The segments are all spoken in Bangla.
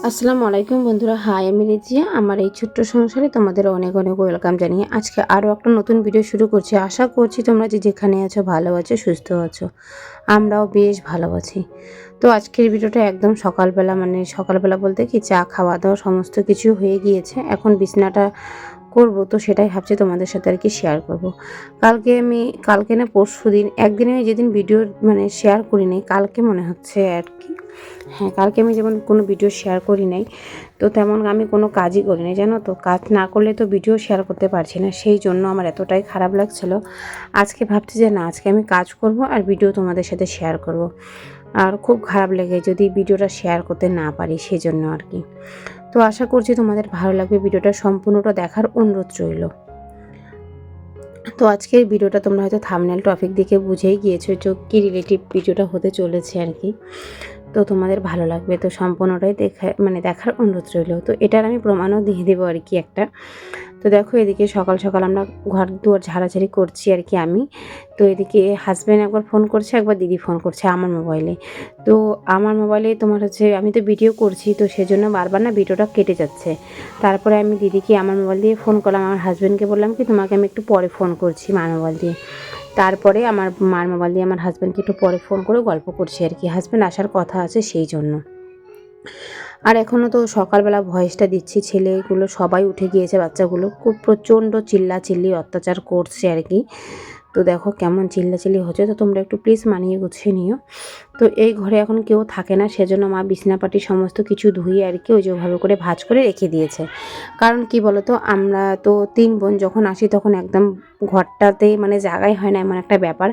আসসালামু আলাইকুম বন্ধুরা, হাই আমি রেজিয়া। আমার এই ছোট্ট সংসারে তোমাদের অনেক অনেক ওয়েলকাম জানিয়ে আজকে আরও একটা নতুন ভিডিও শুরু করছি। আশা করছি তোমরা যে যেখানে আছো ভালো আছো, সুস্থ আছো। আমরাও বেশ ভালো আছি। তো আজকের ভিডিওটা একদম সকালবেলা, মানে সকালবেলা বলতে কি চা খাওয়া দাওয়া সমস্ত কিছু হয়ে গিয়েছে। এখন বিছনাটা করব, তো সেটাই ভাবছি তোমাদের সাথে আর কি শেয়ার করব। কালকে না পরশু দিন, একদিনে আমি যেদিন ভিডিও মানে শেয়ার করি নাই, কালকে মনে হচ্ছে আর কি। হ্যাঁ, কালকে আমি যেমন কোনো ভিডিও শেয়ার করি নাই, তো তেমন আমি কোনো কাজই করি নাই, জানো তো। কাজ না করলে তো ভিডিও শেয়ার করতে পারছি না, সেই জন্য আমার এতটাই খারাপ লাগছিল। আজকে ভাবছি যে না, আজকে আমি কাজ করব আর ভিডিও তোমাদের সাথে শেয়ার করব। আর খুব খারাপ লেগে যদি ভিডিওটা শেয়ার করতে না পারি, সেই জন্য আর কি। তো আশা করছি তোমাদের ভালো লাগবে, ভিডিওটা সম্পূর্ণটা দেখার অনুরোধ রইল। তো আজকের ভিডিওটা তোমরা হয়তো থাম্বনেল টপিক দেখে বুঝেই গিয়েছো যে কী রিলেটিভ ভিডিওটা হতে চলেছে আর কি। তো তোমাদের ভালো লাগবে, তো সম্পূর্ণটাই দেখার অনুরোধ রইল। তো এটার আমি প্রমাণও দিয়ে দেবো আর কি একটা। তো দেখো, এদিকে সকাল সকাল আমরা ঘর দুয়ার ঝাড়াঝাড়ি করছি আর কি আমি। তো এদিকে হাজব্যান্ড একবার ফোন করছে, একবার দিদি ফোন করছে আমার মোবাইলে। তো আমার মোবাইলে তোমার হচ্ছে আমি তো ভিডিও করছি, তো সেজন্য বারবার না ভিডিওটা কেটে যাচ্ছে। তারপরে আমি দিদিকে আমার মোবাইল দিয়ে ফোন করলাম, আমার হাজব্যান্ডকে বললাম কি তোমাকে আমি একটু পরে ফোন করছি মার মোবাইল দিয়ে। তারপরে আমার মার মোবাইল দিয়ে আমার হাজব্যান্ডকে একটু পরে ফোন করে গল্প করছি আর কি, হাজব্যান্ড আসার কথা আছে সেই জন্য। আর এখনও তো সকালবেলা ভয়েসটা দিচ্ছি, ছেলেগুলো সবাই উঠে গিয়েছে, বাচ্চাগুলো খুব প্রচণ্ড চিল্লাচিল্লি অত্যাচার করছে আর কি। তো দেখো কেমন চিল্লাচিল্লি হচ্ছে, তো তোমরা একটু প্লিজ মানিয়ে গুছিয়ে নিও। তো এই ঘরে এখন কেউ থাকে না, সেজন্য মা বিছনাপাটি সমস্ত কিছু ধুয়ে আর কি ওই যেভাবে করে ভাঁজ করে রেখে দিয়েছে। কারণ কি বলো তো, আমরা তো 3 বোন যখন আসি তখন একদম ঘরটাতে মানে জায়গাই হয় না, এমন একটা ব্যাপার।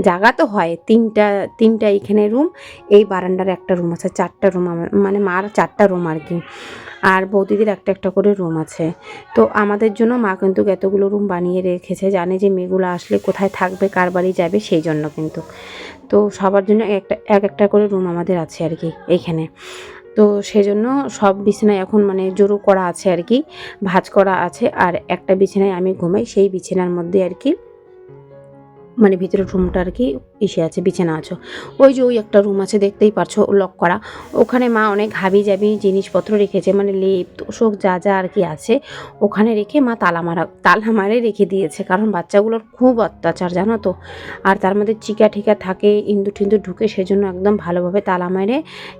জায়গা তো হয়, তিনটা এইখানে রুম, এই বারান্দার একটা রুম আছে, 4টা রুম আমার মানে মার 4টা রুম আর কি। আর বৌদিদের একটা একটা করে রুম আছে। তো আমাদের জন্য মা কিন্তু এতগুলো রুম বানিয়ে রেখেছে, জানে যে মেয়েগুলো আসলে কোথায় থাকবে, কার বাড়ি যাবে, সেই জন্য কিন্তু। তো সবার জন্য এক একটা করে রুম আমাদের আছে আর কি এইখানে। তো সেজন্য সব বিছানায় এখন মানে জড়ো করা আছে আর কি, ভাঁজ করা আছে। আর একটা বিছানায় আমি ঘুমাই, সেই বিছানার মধ্যে আর কি মানে ভিতরের রুমটা আর কি ইসে আছে, বিছানা আছে। ওই যে ওই একটা রুম আছে দেখতেই পারছো লক করা, ওখানে মা অনেক হাবি জাবি জিনিসপত্র রেখেছে, মানে লেপ তোষক যা যা আর কি আছে ওখানে রেখে মা তালা মারে রেখে দিয়েছে। কারণ বাচ্চাগুলোর খুব অত্যাচার জানো তো, আর তার মধ্যে চিকা ঠিকা থাকে, ইন্দুর টিন্দুর ঢুকে, সেজন্য একদম ভালোভাবে তালা মারে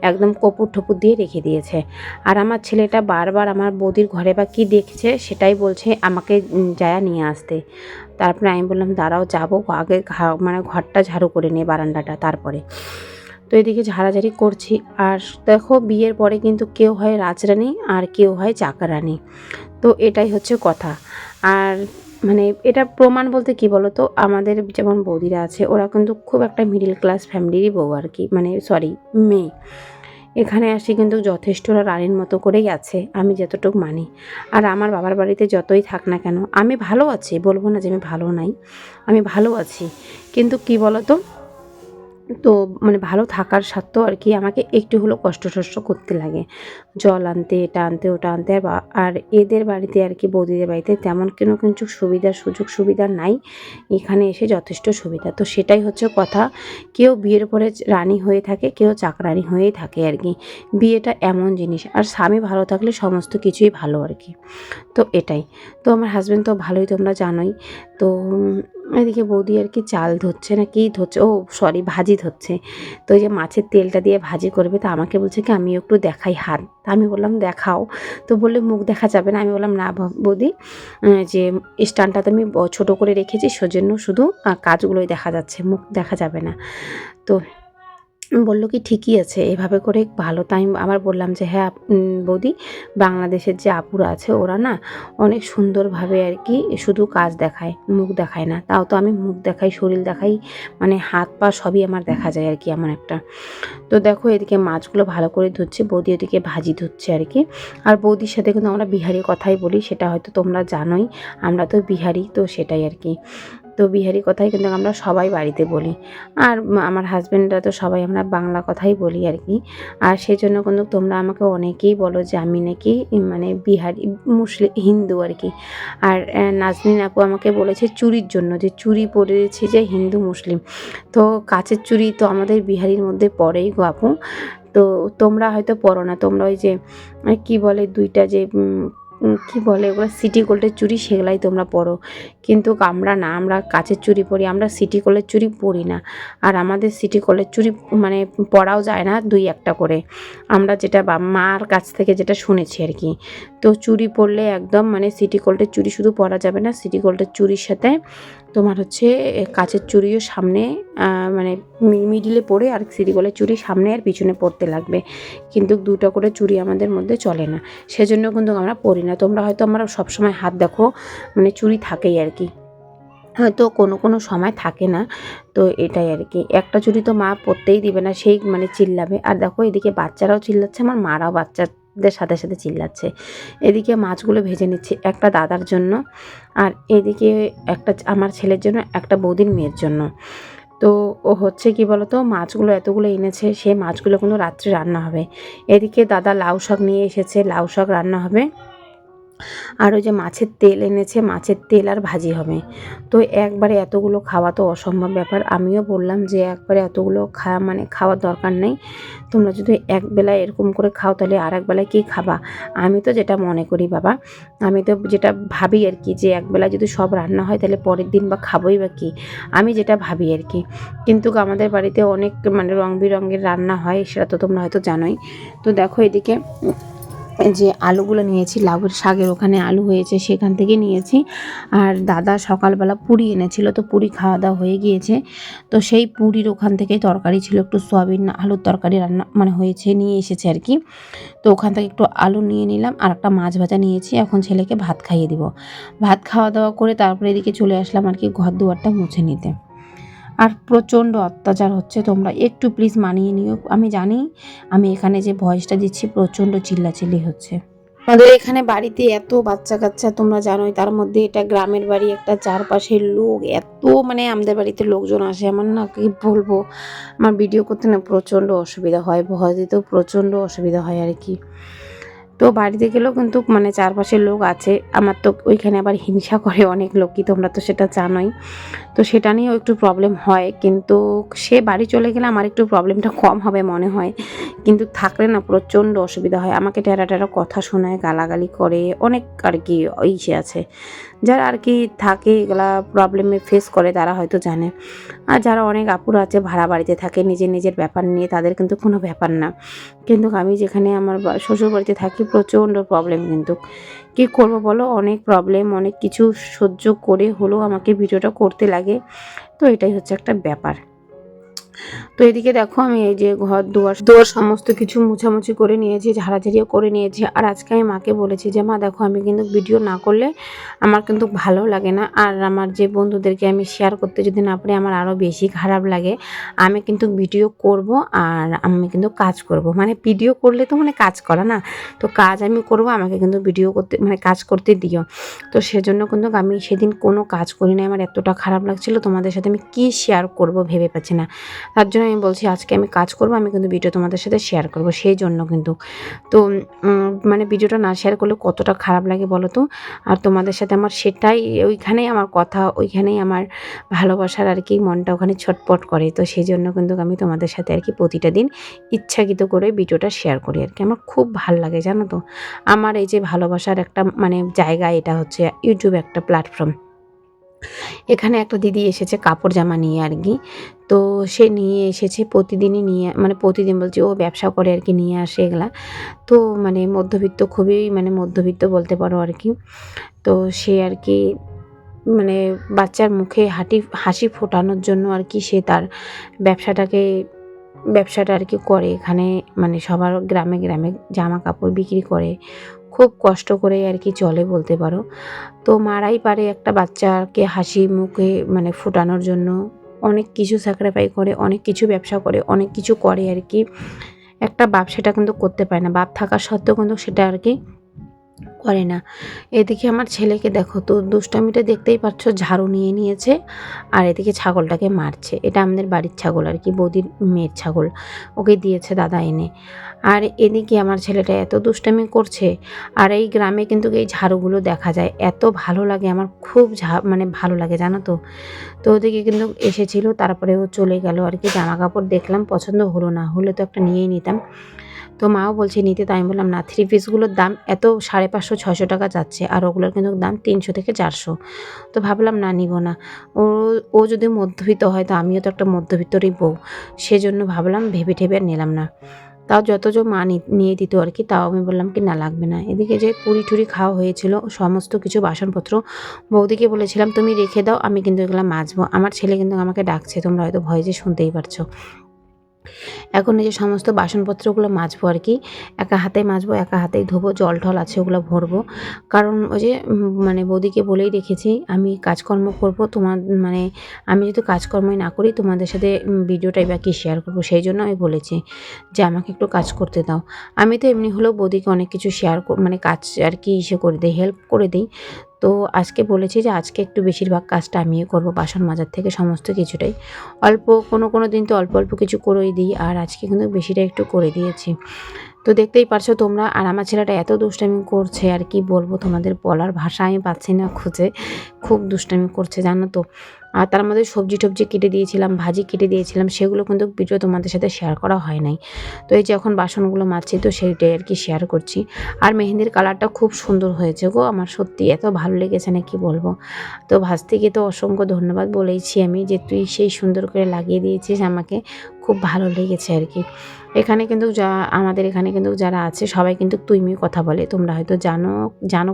একদম কপুর ঠপুর দিয়ে রেখে দিয়েছে। আর আমার ছেলেটা বারবার আমার বৌদির ঘরে বা কী দেখছে সেটাই বলছে আমাকে যায়া নিয়ে আসতে। তারপরে আমি বললাম দাঁড়াও, যাবো আগে মানে ঘরটা ঝাড়ু করে নিয়ে বারান্দাটা, তারপরে। তো এদিকে ঝাড়াঝাড়ি করছি। আর দেখো, বিয়ের পরে কিন্তু কেউ হয় রাজরানী আর কেউ হয় চাকরানী, তো এটাই হচ্ছে কথা। আর মানে এটা প্রমাণ বলতে কি বলো তো, আমাদের যেমন বৌদিরা আছে ওরা কিন্তু খুব একটা মিডিল ক্লাস ফ্যামিলিরই বউ আর কি, মানে সরি মেয়ে। এখানে আসি কিন্তু যথেষ্ট ওরা রানীর মতো করেই আছে, আমি যতটুকু মানি। আর আমার বাবার বাড়িতে যতই থাক না কেন আমি ভালো আছি, বলবো না যে আমি ভালো নাই, আমি ভালো আছি। কিন্তু কি বলো তো, তো মানে ভালো থাকার সত্ত্বেও আর কি আমাকে একটু হলেও কষ্ট টষ্ট করতে লাগে, জল আনতে, এটা আনতে, ওটা আনতে। আর এদের বাড়িতে আর কি বৌদিদের বাড়িতে তেমন কিছু সুযোগ সুবিধা নাই, এখানে এসে যথেষ্ট সুবিধা। তো সেটাই হচ্ছে কথা, কেউ বিয়ের পরে রানী হয়ে থাকে, কেউ চাকরানি হয়েই থাকে আর কি। বিয়েটা এমন জিনিস, আর স্বামী ভালো থাকলে সমস্ত কিছুই ভালো আর কি। তো এটাই। তো আমার হাজব্যান্ড তো ভালোই, তোমরা জানোই। তো এদিকে বৌদি আর কি চাল ধরছে না কি ধরছে, ও সরি ভাজি ধরছে। তো ওই যে মাছের তেলটা দিয়ে ভাজি করবে, তো আমাকে বলছে কি আমি একটু দেখাই হাত। তা আমি বললাম দেখাও। তো বললে মুখ দেখা যাবে না, আমি বললাম না বৌদি, যে স্ট্যান্ডটা তো আমি ছোটো করে রেখেছি, সেজন্য শুধু কাজগুলোই দেখা যাচ্ছে, মুখ দেখা যাবে না। তো বলল কি ঠিকই আছে, এভাবে করে ভালো। তাই আমি আবার বললাম যে হ্যাঁ বৌদি, বাংলাদেশের যে আপুরা আছে ওরা না অনেক সুন্দরভাবে আর কি শুধু কাজ দেখায়, মুখ দেখায় না। তাও তো আমি মুখ দেখাই, শরীর দেখাই, মানে হাত পা সবই আমার দেখা যায় আর কি আমার একটা। তো দেখো এদিকে মাছগুলো ভালো করে ধুচ্ছে, বৌদি ওদিকে ভাজি ধুচ্ছে আর কি। আর বৌদির সাথে কিন্তু আমরা বিহারি কথাই বলি, সেটা হয়তো তোমরা জানোই, আমরা তো বিহারি, তো সেটাই আর কি। তো বিহারি কথাই কিন্তু আমরা সবাই বাড়িতে বলি। আর আমার হাজব্যান্ডরা তো সবাই আমরা বাংলা কথাই বলি আর কি। আর সেজন্য কিন্তু তোমরা আমাকে অনেকেই বলো যে আমি নাকি মানে বিহারি মুসলিম হিন্দু আর কি। আর নাজনীন আপু আমাকে বলেছে চুরির জন্য, যে চুরি পরেছি যে হিন্দু মুসলিম। তো কাচের চুরি তো আমাদের বিহারির মধ্যে পড়েই গো আপু, তো তোমরা হয়তো পরো না, তোমরা ওই যে কি বলে দুইটা যে কি বলে ওগুলো সিটি গোল্ডের চুড়ি সেগুলাই তোমরা পরো, কিন্তু আমরা না, আমরা কাচের চুড়ি পরি, আমরা সিটি গোল্ডের চুড়ি পরি না। আর আমাদের সিটি গোল্ডের চুড়ি মানে পরাও যায় না, 2-1টা করে, আমরা যেটা মার কাছ থেকে যেটা শুনেছি আর কি। তো চুড়ি পরলে একদম মানে সিটি গোল্ডের চুড়ি শুধু পরা যাবে না, সিটি গোল্ডের চুড়ির সাথে তোমার হচ্ছে কাচের চুড়িও সামনে মানে মিডিলে পরে আর সিটি গোল্ডের চুড়ি সামনে আর পিছনে পরতে লাগবে, কিন্তু 2টা করে চুড়ি আমাদের মধ্যে চলে না, সেজন্য কিন্তু আমরা পরি না। তোমরা হয়তো আমরা সবসময় হাত দেখো মানে চুড়ি থাকেই আর কি, হয়তো কোনো সময় থাকে না। তো এটাই আর কি, একটা চুড়ি তো মা পরতেই দিবে না, সেই মানে চিল্লাবে। আর দেখো এদিকে বাচ্চারাও চিল্লাচ্ছে, আমার মারাও বাচ্চাদের সাথে সাথে চিল্লাচ্ছে। এদিকে মাছগুলো ভেজে নিচ্ছি, একটা দাদার জন্য, আর এদিকে একটা আমার ছেলের জন্য, একটা বৌদির মেয়ের জন্য। তো ও হচ্ছে কি বলতো, মাছগুলো এতগুলো এনেছে, সেই মাছগুলো কিন্তু রাত্রে রান্না হবে। এদিকে দাদা লাউ শাক নিয়ে এসেছে, লাউ শাক রান্না হবে। আর ওই যে মাছের তেল এনেছে, মাছের তেল আর ভাজি হবে। তো একবারে এতগুলো খাওয়া তো অসম্ভব ব্যাপার। আমিও বললাম যে একবারে এতগুলো মানে খাওয়ার দরকার নেই, তোমরা যদি একবেলা এরকম করে খাও তাহলে আর একবেলায় কী খাবা। আমি তো যেটা মনে করি বাবা, আমি তো যেটা ভাবি আর কি, যে একবেলা যদি সব রান্না হয় তাহলে পরের দিন বা খাবোই বা কী, আমি যেটা ভাবি আর কি। কিন্তু আমাদের বাড়িতে অনেক মানে রং বেরঙের রান্না হয়, সেটা তো তোমরা হয়তো জানোই। তো দেখো এদিকে যে আলুগুলো নিয়েছি, লাউয়ের শাকের ওখানে আলু হয়েছে সেখান থেকে নিয়েছি। আর দাদা সকালবেলা পুরি এনেছিল, তো পুরি খাওয়া দাওয়া হয়ে গিয়েছে। তো সেই পুরির ওখান থেকেই তরকারি ছিল, একটু সয়াবিন আলুর তরকারি রান্না মানে হয়েছে, নিয়ে এসেছে আর কি। তো ওখান থেকে একটু আলু নিয়ে নিলাম, আর একটা মাছ ভাজা নিয়েছি। এখন ছেলেকে ভাত খাইয়ে দিব। ভাত খাওয়া দাওয়া করে তারপরে এদিকে চলে আসলাম আর কি ঘর দুয়ারটা মুছে নিতে। আর প্রচণ্ড অত্যাচার হচ্ছে, তোমরা একটু প্লিজ মানিয়ে নিও। আমি জানি আমি এখানে যে ভয়েসটা দিচ্ছি প্রচণ্ড চিল্লাচিল্লি হচ্ছে। আমাদের এখানে বাড়িতে এত বাচ্চা কাচ্চা তোমরা জানোই, তার মধ্যে এটা গ্রামের বাড়ি, একটা চারপাশের লোক এত মানে আমাদের বাড়িতে লোকজন আসে, আমার না কি বলবো, আমার ভিডিও করতে না প্রচণ্ড অসুবিধা হয়, ভয় দিতেও প্রচণ্ড অসুবিধা হয় আর কি। তো বাড়িতে গেলেও কিন্তু মানে চারপাশের লোক আছে, আমার তো ওইখানে আবার হিংসা করে অনেক লোকই, তোমরা তো সেটা জানোই। তো সেটা নিয়েও একটু প্রবলেম হয়, কিন্তু সে বাড়ি চলে গেলে আমার একটু প্রবলেমটা কম হবে মনে হয়, কিন্তু থাকলে না প্রচণ্ড অসুবিধা হয়। আমাকে টেরা টেরা কথা শোনায়, গালাগালি করে, অনেক আর কি ইসে আছে। যারা আর কি থাকে এগুলা প্রবলেমে ফেস করে তারা হয়তো জানে। আর যারা অনেক আপুরা আছে ভাড়া বাড়িতে থাকে, নিজের নিজের ব্যাপার নিয়ে, তাদের কিন্তু কোনো ব্যাপার না। কিন্তু আমি যেখানে আমার শ্বশুর বাড়িতে থাকি প্রচণ্ড প্রবলেম, কিন্তু কী করবো বলো, অনেক প্রবলেম, অনেক কিছু সহ্য করে হলেও আমাকে ভিডিওটা করতে লাগে। তো এটাই হচ্ছে একটা ব্যাপার। তো এদিকে দেখো আমি এই যে ঘর দুয়ার সমস্ত কিছু মুছামুছি করে নিয়েছি, ঝাড়াঝাড়িও করে নিয়েছি। আর আজকে আমি মাকে বলেছি যে মা দেখো আমি কিন্তু ভিডিও না করলে আমার কিন্তু ভালো লাগে না, আর আমার যে বন্ধুদেরকে আমি শেয়ার করতে যদি না পারি আমার আরও বেশি খারাপ লাগে। আমি কিন্তু ভিডিও করব আর আমি কিন্তু কাজ করব, মানে ভিডিও করলে তো মানে কাজ করা না, তো কাজ আমি করব, আমাকে কিন্তু ভিডিও করতে মানে কাজ করতে দিও। তো সেজন্য কিন্তু আমি সেদিন কোনো কাজ করি না, আমার এতটা খারাপ লাগছিল, তোমাদের সাথে আমি কী শেয়ার করব ভেবে পাচ্ছি না। তার জন্য আমি বলছি আজকে আমি কাজ করব, আমি কিন্তু ভিডিও তোমাদের সাথে শেয়ার করব, সেই জন্য কিন্তু। তো মানে ভিডিওটা না শেয়ার করলে কতটা খারাপ লাগে বলো তো। আর তোমাদের সাথে আমার সেটাই, ওইখানেই আমার কথা, ওইখানেই আমার ভালোবাসার আর কি মনটা ওখানে ছটপট করে। তো সেই জন্য কিন্তু আমি তোমাদের সাথে আর কি প্রতিটা দিন ইচ্ছাকৃত করে ভিডিওটা শেয়ার করি আর কি, আমার খুব ভাল লাগে জানো তো। আমার এই যে ভালোবাসার একটা মানে জায়গা, এটা হচ্ছে ইউটিউব একটা প্ল্যাটফর্ম। এখানে একটা দিদি এসেছে কাপড় জামা নিয়ে আর কি। তো সে নিয়ে এসেছে, প্রতিদিনই নিয়ে মানে প্রতিদিন বলছি, ও ব্যবসা করে আর কি, নিয়ে আসে এগুলা। তো মানে মধ্যবিত্ত, খুবই মানে মধ্যবিত্ত বলতে পারো আর কি। তো সে আর কি মানে বাচ্চার মুখে হাসি ফোটানোর জন্য আর কি সে তার ব্যবসাটা আর কি করে এখানে, মানে সবার গ্রামে গ্রামে জামা কাপড় বিক্রি করে, খুব কষ্ট করে আর কি চলে বলতে পারো। তো মারাই পারে একটা বাচ্চাকে হাসি মুখে মানে ফোটানোর জন্য, অনেক কিছু স্যাক্রিফাইস করে, অনেক কিছু ব্যবসা করে, অনেক কিছু করে আর কি। একটা বাপ সেটা কিন্তু করতে পারে না, বাপ থাকা সত্ত্বেও কিন্তু সেটা আর কি করে না। এদিকে আমার ছেলেকে দেখো তো, দুষ্টামিটা দেখতেই পাচ্ছ, ঝাড়ু নিয়ে নিয়েছে আর এদিকে ছাগলটাকে মারছে। এটা আমাদের বাড়ির ছাগল আর কি, বৌদির মেয়ের ছাগল, ওকে দিয়েছে দাদা এনে। আর এদিকে আমার ছেলেটা এত দুষ্টামি করছে। আর এই গ্রামে কিন্তু এই ঝাড়ুগুলো দেখা যায়, এত ভালো লাগে আমার, খুব মানে ভালো লাগে জানো তো। তো ওদিকে কিন্তু এসেছিল, তারপরে ও চলে গেল আর কি। জামা কাপড় দেখলাম, পছন্দ হলো না, হলে তো একটা নিয়েই নিতাম। তো মাও বলছে নিতে, তাই আমি বললাম না, থ্রি পিসগুলোর দাম এত 550-600 টাকা যাচ্ছে, আর ওগুলোর কিন্তু দাম 300 থেকে 400। তো ভাবলাম না, নিব না। ও ও যদি মধ্যবিত্ত হয়, তো আমিও তো একটা মধ্যবিত্তরই বউ, সেজন্য ভাবলাম, ভেবে ঠেবে আর নিলাম না। তাও যত মা নিয়ে দিত আর কি, তাও আমি বললাম কি না, লাগবে না। এদিকে যে পুরি টুরি খাওয়া হয়েছিল, সমস্ত কিছু বাসনপত্র বৌদিকে বলেছিলাম তুমি রেখে দাও, আমি কিন্তু এগুলো মাজবো। আমার ছেলে কিন্তু আমাকে ডাকছে, তোমরা হয়তো ভয়েসে শুনতেই পারছো। এখন এই যে সমস্ত বাসনপত্রগুলো মাজবো আর কি, একা হাতেই মাজবো, একা হাতেই ধোবো, জল টল আছে ওগুলো ভরবো। কারণ ওই যে মানে বৌদিকে বলেই রেখেছি, আমি কাজকর্ম করব, তোমার মানে আমি যদি কাজকর্মই না করি, তোমাদের সাথে ভিডিওটাই বা কী শেয়ার করবো। সেই জন্য আমি বলেছি যে আমাকে একটু কাজ করতে দাও। আমি তো এমনি হলেও বৌদিকে অনেক কিছু শেয়ার মানে কাজ আর কি করে দিই, হেল্প করে দিই। তো আজকে বলেছি যে আজকে একটু বেশিরভাগ কাজটা আমিই করবো, বাসন মাজার থেকে সমস্ত কিছুটাই। অল্প কোনো দিন তো অল্প অল্প কিছু করেই দিই, আর আজকে কিন্তু বেশিটা একটু করে দিয়েছি। তো দেখতেই পারছো তোমরা। আর আমার ছেলেটা এত দুষ্টামি করছে, আর কি বলবো তোমাদের, বলার ভাষা আমি পাচ্ছি না খুঁজে। খুব দুষ্টামি করছে জানো তো। আর তার মধ্যে সবজি টবজি কেটে দিয়েছিলাম, ভাজি কেটে দিয়েছিলাম, সেগুলো কিন্তু ভিডিও তোমাদের সাথে শেয়ার করা হয় নাই। তো এই যে এখন বাসনগুলো মাজছি, তো সেইটাই আর কি শেয়ার করছি। আর মেহেন্দির কালারটা খুব সুন্দর হয়েছে গো, আমার সত্যি এত ভালো লেগেছে না কি বলবো। তো ভাস্তিকে তো অসংখ্য ধন্যবাদ বলেইছি আমি, যে তুই সেই সুন্দর করে লাগিয়ে দিয়েছিস আমাকে, খুব ভালো লেগেছে আর কি। এখানে কিন্তু আমাদের এখানে কিন্তু যারা আছে সবাই কিন্তু তুইমি কথা বলে, তোমরা হয়তো জানো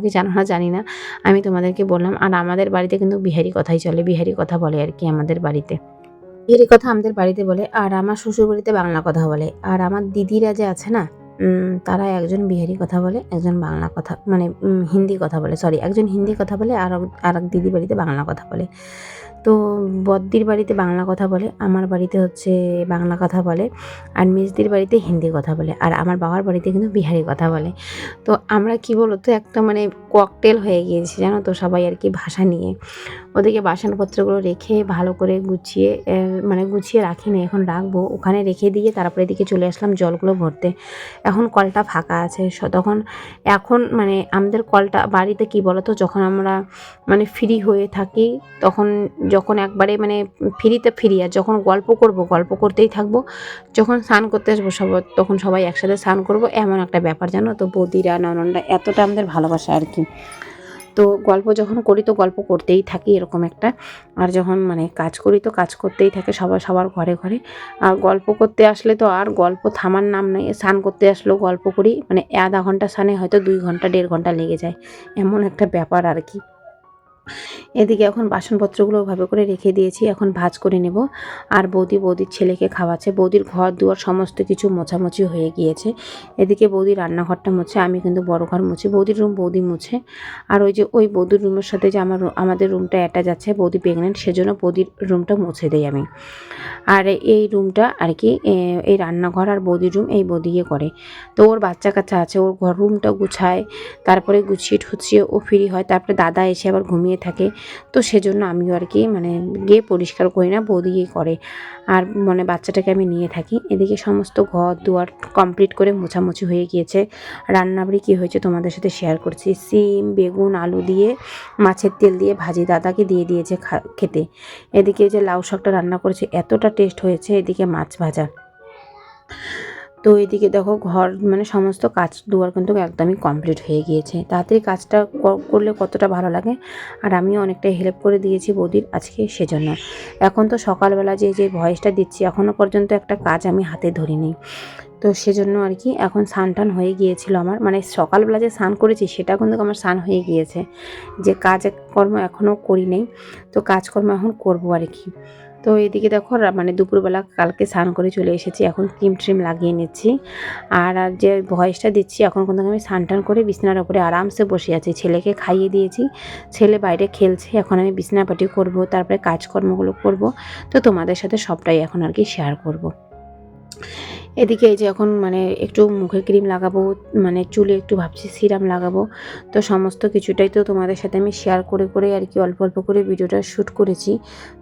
কি জানো না জানি না, আমি তোমাদেরকে বললাম। আর আমাদের বাড়িতে কিন্তু বিহারি কথাই চলে, বিহারি কথা বলে আর কি আমাদের বাড়িতে, বিহারি কথা আমাদের বাড়িতে বলে। আর আমার শ্বশুর বাড়িতে বাংলা কথা বলে। আর আমার দিদিরা যে আছে না, তারা একজন বিহারি কথা বলে, একজন বাংলা কথা মানে হিন্দি কথা বলে, সরি, একজন হিন্দি কথা বলে, আর এক দিদি বাড়িতে বাংলা কথা বলে। তো বদ্দির বাড়িতে বাংলা কথা বলে, আমার বাড়িতে হচ্ছে বাংলা কথা বলে, আর মেজদির বাড়িতে হিন্দি কথা বলে, আর আমার বাবার বাড়িতে কিন্তু বিহারি কথা বলে। তো আমরা কি বলতো, একটা মানে ককটেল হয়ে গিয়েছি জানো তো, সবাই আর কি ভাষা নিয়ে। ওদিকে বাসনপত্রগুলো রেখে ভালো করে গুছিয়ে মানে গুছিয়ে রাখিনি, এখন রাখবো, ওখানে রেখে দিয়ে তারপরে এদিকে চলে আসলাম জলগুলো ভরতে। এখন কলটা ফাঁকা আছে, তখন এখন মানে আমাদের কলটা বাড়িতে কি বলতো, যখন আমরা মানে ফ্রি হয়ে থাকি, তখন যখন একবারে মানে ফ্রি, আর যখন গল্প করতেই থাকবো, যখন স্নান করতে আসবো তখন সবাই একসাথে স্নান করবো, এমন একটা ব্যাপার জানো তো। বৌদিরা ননদরা এতটা আমাদের ভালোবাসা আর কি। তো গল্প যখন করি তো গল্প করতেই থাকি, এরকম একটা। আর যখন মানে কাজ করি তো কাজ করতেই থাকে, সবার ঘরে ঘরে। আর গল্প করতে আসলে তো আর গল্প থামার নাম নেই, স্নান করতে আসলেও গল্প করি, মানে আধা ঘন্টা স্নানে হয়তো 2 ঘন্টা 1.5 ঘন্টা লেগে যায়, এমন একটা ব্যাপার আর কি। এদিকে এখন বাসনপত্রগুলো ভাবে করে রেখে দিয়েছি, এখন ভাঁজ করে নেব। আর বৌদির ছেলেকে খাওয়াচ্ছে, বৌদির ঘর দুয়ার সমস্ত কিছু মোছামুছি হয়ে গিয়েছে। এদিকে বৌদি রান্নাঘরটা মুছে, আমি কিন্তু বড় ঘর মুছি, বৌদির রুম বৌদি মুছে। আর ওই যে ওই বৌদির রুমের সাথে যে আমাদের রুমটা অ্যাটাচ আছে, বৌদি প্রেগনেন্ট, সেজন্য বৌদির রুমটা মুছে দেই আমি। আর এই রুমটা আর কি, এই রান্নাঘর আর বৌদির রুম এই বৌদিয়ে করে। তো ওর বাচ্চা কাচ্চা আছে, ওর ঘর রুমটা গুছায়, তারপরে গুছিয়ে ঠুছিয়ে ও ফ্রি হয়, তারপরে দাদা এসে আবার ঘুমিয়ে থাকে। তো সেজন্য আমিও আর কি মানে গিয়ে পরিষ্কার করি না, বৌদিই করে। আর মানে বাচ্চাটাকে আমি নিয়ে থাকি। এদিকে সমস্ত ঘর দুয়ার কমপ্লিট করে মোছামুছি হয়ে গিয়েছে। রান্নাবাড়ি কী হয়েছে তোমাদের সাথে শেয়ার করছি, সিম বেগুন আলু দিয়ে মাছের তেল দিয়ে ভাজি দাদাকে দিয়ে দিয়েছে খেতে। এদিকে যে লাউ শাকটা রান্না করেছে, এতটা টেস্ট হয়েছে, এদিকে মাছ ভাজা। তো এদিকে দেখো ঘর মানে সমস্ত কাজ দুয়ার কিন্তু একদমই কমপ্লিট হয়ে গিয়েছে। তাড়াতাড়ি কাজটা করলে কতটা ভালো লাগে। আর আমিও অনেকটাই হেল্প করে দিয়েছি বৌদির আজকে, সেজন্য। এখন তো সকালবেলা যে ভয়েসটা দিচ্ছি, এখনও পর্যন্ত একটা কাজ আমি হাতে ধরিনি। তো সেজন্য আর কি এখন স্নান টান হয়ে গিয়েছিল আমার, মানে সকালবেলা যে স্নান করেছি সেটা কিন্তু আমার স্নান হয়ে গিয়েছে, যে কাজকর্ম এখনও করি নেই, তো কাজকর্ম এখন করবো আর কি। তো এদিকে দেখো মানে দুপুরবেলা কালকে স্নান করে চলে এসেছি, এখন ক্রিম ট্রিম লাগিয়ে নিচ্ছি। আর যে ভয়েসটা দিচ্ছি, এখন কিন্তু আমি স্নান টান করে বিছানার উপরে আরামসে বসে আছি, ছেলেকে খাইয়ে দিয়েছি, ছেলে বাইরে খেলছে, এখন আমি বিছানাপাটি করব, তারপরে কাজকর্মগুলো করব। তো তোমাদের সাথে সবটাই এখন আর কি শেয়ার করব। এদিকে এই যে এখন মানে একটু মুখে ক্রিম লাগাবো, মানে চুলে একটু ভাবছি সিরাম লাগাবো। তো সমস্ত কিছুটাই তো তোমাদের সাথে আমি শেয়ার করে করে আর কি অল্প অল্প করে ভিডিওটা শ্যুট করেছি।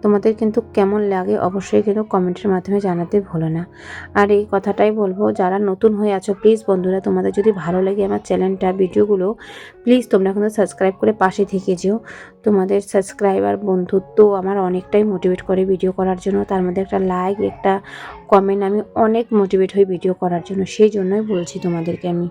তোমাদের কিন্তু কেমন লাগে অবশ্যই কিন্তু কমেন্টের মাধ্যমে জানাতে ভুলো না। আর এই কথাটাই বলবো, যারা নতুন হয়ে আছো প্লিজ বন্ধুরা, তোমাদের যদি ভালো লাগে আমার চ্যানেলটা ভিডিওগুলো, প্লিজ তোমরা কিন্তু সাবস্ক্রাইব করে পাশে থেকে যেও। তোমাদের সাবস্ক্রাইবার বন্ধুত্ব আমার অনেকটাই মোটিভেট করে ভিডিও করার জন্য। তার মধ্যে একটা লাইক, একটা কমেন্ট, আমি অনেক মোটিভেট হই ভিডিও করার জন্য। সেই জন্যই বলছি তোমাদেরকে আমি।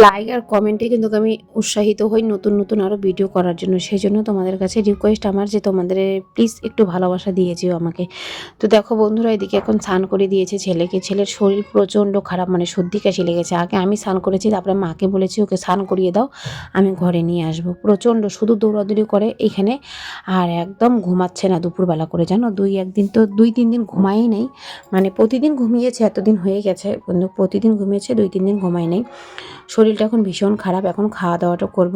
লাইক আর কমেন্টে কিন্তু আমি উৎসাহিত হই নতুন নতুন আরও ভিডিও করার জন্য। সেই জন্য তোমাদের কাছে রিকোয়েস্ট আমার যে তোমাদের প্লিজ একটু ভালোবাসা দিয়ে যেও আমাকে। তো দেখো বন্ধুরা, এদিকে এখন স্নান করে দিয়েছে ছেলেকে। ছেলের শরীর প্রচণ্ড খারাপ, মানে সর্দি কাশি লেগেছে। আগে আমি স্নান করেছি, তারপরে মাকে বলেছি ওকে স্নান করিয়ে দাও, আমি ঘরে নিয়ে আসবো। প্রচণ্ড শুধু দৌড়াদৌড়ি করে এখানে, আর একদম ঘুমাচ্ছে না দুপুরবেলা করে, জানো। 2-3 দিন ঘুমাই নেই, মানে প্রতিদিন ঘুমিয়েছে, এতদিন হয়ে গেছে কিন্তু প্রতিদিন ঘুমিয়েছে, 2-3 দিন ঘুমাই নেই। শরীরটা এখন ভীষণ খারাপ, এখন খাওয়া দাওয়াটা করব।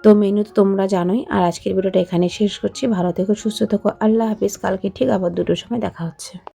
তো মেনু তো তোমরা জানোই। আর আজকের ভিডিওটা এখানে শেষ করছি। ভালো থেকো, সুস্থ থেকো, আল্লাহ হাফিজ। কালকে ঠিক আবার 2টোর সময় দেখা হচ্ছে।